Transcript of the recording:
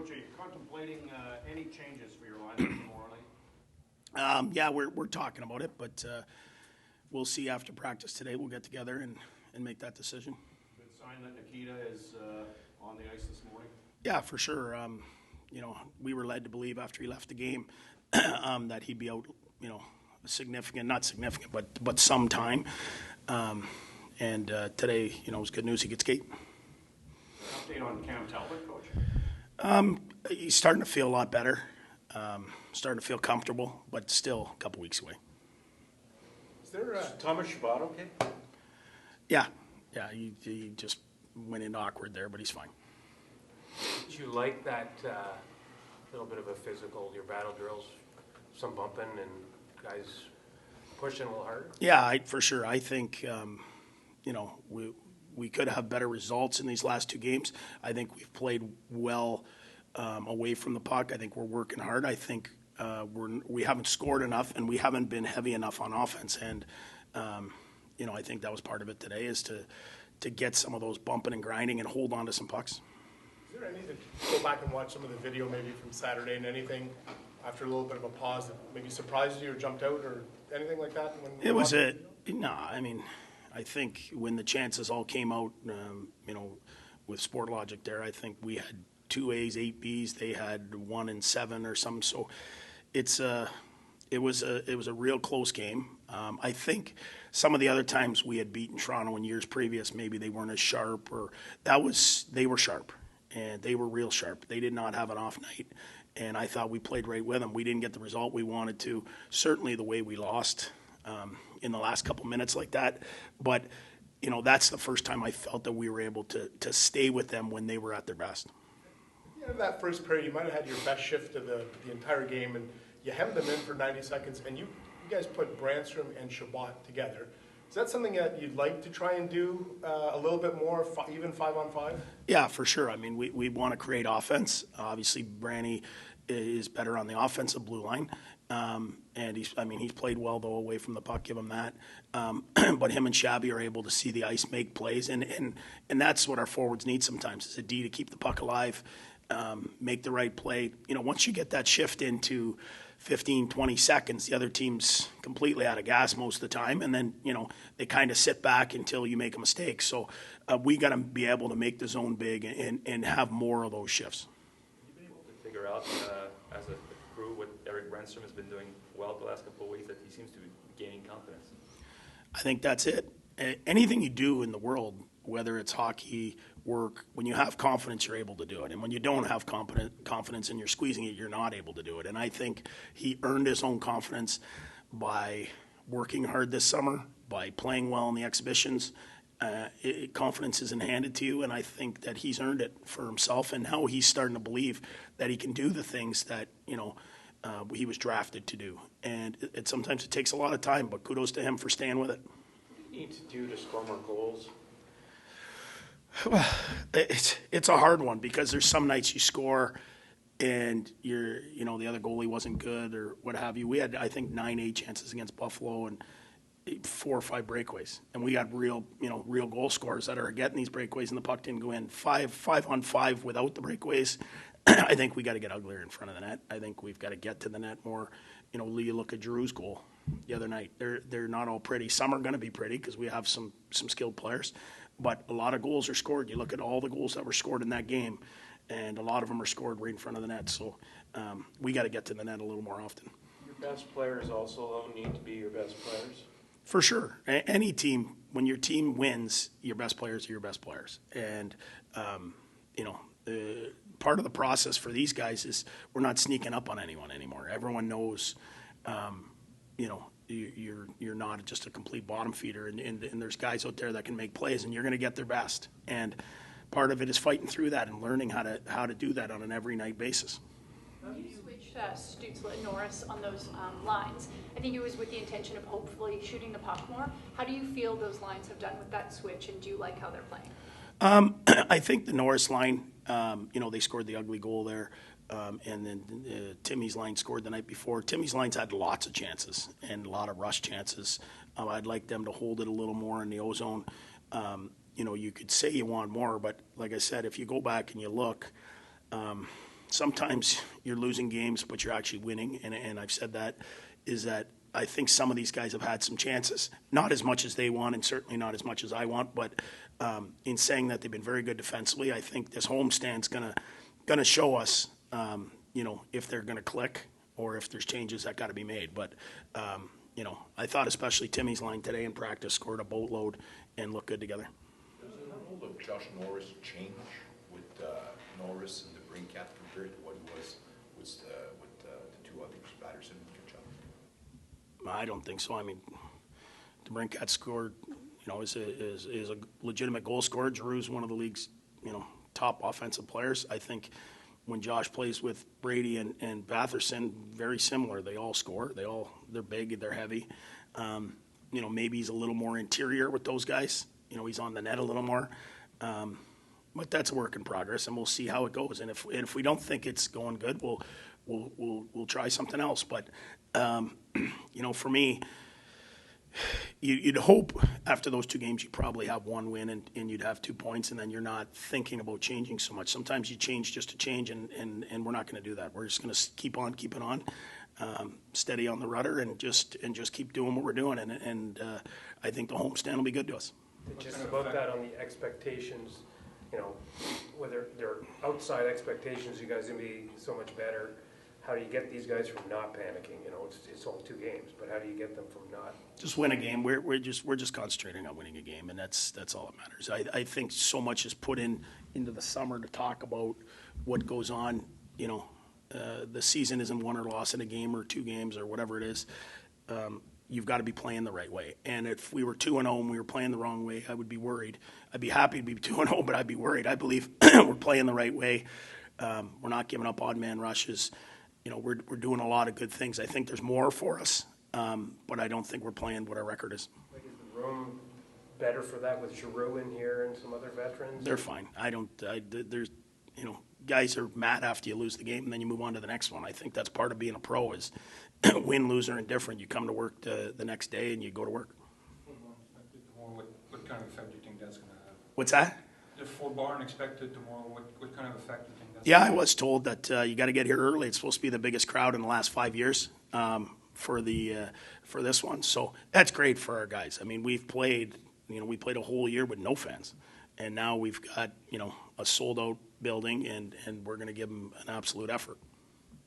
Coach, are you contemplating any changes for your lineup tomorrow night? Yeah, we're talking about it, but we'll see after practice today. We'll get together and make that decision. Good sign that Nikita is on the ice this morning. Yeah, for sure. We were led to believe after he left the game that he'd be out, not significant, but some time. And today, it was good news he gets skate. Update on Cam Talbot, Coach? He's starting to feel a lot better, starting to feel comfortable, but still a couple weeks away. Is there Thomas Chabot okay? Yeah, he just went into awkward there, but he's fine. Did you like that little bit of a physical, your battle drills, some bumping and guys pushing a little harder? Yeah, for sure. I think, we could have better results in these last two games. I think we've played well away from the puck. I think we're working hard. I think we haven't scored enough, and we haven't been heavy enough on offense. And, I think that was part of it today, is to get some of those bumping and grinding and hold on to some pucks. Is there anything to go back and watch some of the video maybe from Saturday and anything after a little bit of a pause that maybe surprised you or jumped out or anything like that? I think when the chances all came out, with Sport Logic there, I think we had 2 A's, 8 B's. They had 1 and 7 or something. So it was a real close game. I think some of the other times we had beaten Toronto in years previous, maybe they weren't as sharp, they were sharp, and they were real sharp. They did not have an off night, and I thought we played right with them. We didn't get the result we wanted to. Certainly the way we lost in the last couple minutes like that, but that's the first time I felt that we were able to stay with them when they were at their best. Yeah, that first period, you might have had your best shift of the entire game, and you hemmed them in for 90 seconds, and you guys put Brandstrom and Chabot together. Is that something that you'd like to try and do a little bit more, even 5-on-5? Yeah, for sure. I mean, we want to create offense. Obviously, Branny is better on the offensive blue line. And he's played well, though, away from the puck, give him that. But him and Shabby are able to see the ice, make plays, and that's what our forwards need sometimes, is a D to keep the puck alive, make the right play. Once you get that shift into 15, 20 seconds, the other team's completely out of gas most of the time, and then, they kind of sit back until you make a mistake. So we got to be able to make the zone big and have more of those shifts. Have you been able to figure out, as a crew, what Eric Brandstrom has been doing well the last couple of weeks, that he seems to be gaining confidence? I think that's it. Anything you do in the world, whether it's hockey, work, when you have confidence, you're able to do it. And when you don't have confidence and you're squeezing it, you're not able to do it. And I think he earned his own confidence by working hard this summer, by playing well in the exhibitions. Confidence isn't handed to you, and I think that he's earned it for himself, and how he's starting to believe that he can do the things that, he was drafted to do. And sometimes it takes a lot of time, but kudos to him for staying with it. What do you need to do to score more goals? Well, it's a hard one, because there's some nights you score and the other goalie wasn't good or what have you. We had, I think, 9-8 chances against Buffalo and 4 or 5 breakaways, and we got real goal scorers that are getting these breakaways, and the puck didn't go in. 5-on-5 without the breakaways. I think we got to get uglier in front of the net. I think we've got to get to the net more. You look at Giroux's goal the other night. They're not all pretty. Some are going to be pretty because we have some skilled players, but a lot of goals are scored. You look at all the goals that were scored in that game, and a lot of them are scored right in front of the net. So we got to get to the net a little more often. Your best players also need to be your best players? For sure. Any team, when your team wins, your best players are your best players. And, part of the process for these guys is we're not sneaking up on anyone anymore. Everyone knows, you're not just a complete bottom feeder, and there's guys out there that can make plays, and you're going to get their best. And part of it is fighting through that and learning how to do that on an every night basis. You switched Stützle and Norris on those lines. I think it was with the intention of hopefully shooting the puck more. How do you feel those lines have done with that switch, and do you like how they're playing? I think the Norris line, they scored the ugly goal there, and then Timmy's line scored the night before. Timmy's line's had lots of chances and a lot of rush chances. I'd like them to hold it a little more in the ozone. You could say you want more, but like I said, if you go back and you look, sometimes you're losing games, but you're actually winning, and I've said that, is that I think some of these guys have had some chances, not as much as they want, and certainly not as much as I want. But in saying that, they've been very good defensively. I think this homestand's gonna show us, if they're gonna click or if there's changes that got to be made. But I thought especially Timmy's line today in practice scored a boatload and looked good together. Does the role of Josh Norris change with Norris and the Brinkat compared to what he was with the two others, Patterson and Kachuk? I don't think so. I mean, DeBrincat scored, is a legitimate goal scorer. Giroux's one of the league's, top offensive players. I think when Josh plays with Brady and Batherson, very similar. They all score. They're big, they're heavy. Maybe he's a little more interior with those guys. He's on the net a little more. But that's a work in progress, and we'll see how it goes. And if we don't think it's going good, we'll try something else. But for me, you'd hope after those two games you probably have one win and you'd have 2 points, and then you're not thinking about changing so much. Sometimes you change just to change, and we're not going to do that. We're just going to keep on keeping on, steady on the rudder, and just keep doing what we're doing. And I think the homestand will be good to us. Just about that on the expectations, whether they're outside expectations, you guys are going to be so much better. How do you get these guys from not panicking? It's only 2 games, but how do you get them from not? Just win a game. We're just concentrating on winning a game, and that's all that matters. I think so much is put into the summer to talk about what goes on. The season isn't won or lost in a game or 2 games or whatever it is. You've got to be playing the right way. And if we were 2-0 and we were playing the wrong way, I would be worried. I'd be happy to be 2-0, but I'd be worried. I believe we're playing the right way. We're not giving up odd man rushes. We're doing a lot of good things. I think there's more for us, but I don't think we're playing what our record is. Like, is the room better for that with Giroux in here and some other veterans? They're fine. There's, guys are mad after you lose the game and then you move on to the next one. I think that's part of being a pro is win, lose, or indifferent. You come to work the next day and you go to work. What kind of effect do you think that's going to have? What's that? The full barn expected tomorrow. What kind of effect do you think that's Yeah, going I was told that you got to get here early. It's supposed to be the biggest crowd in the last 5 years for this one. So that's great for our guys. I mean, we played a whole year with no fans, and now we've got a sold out building, and we're going to give them an absolute effort.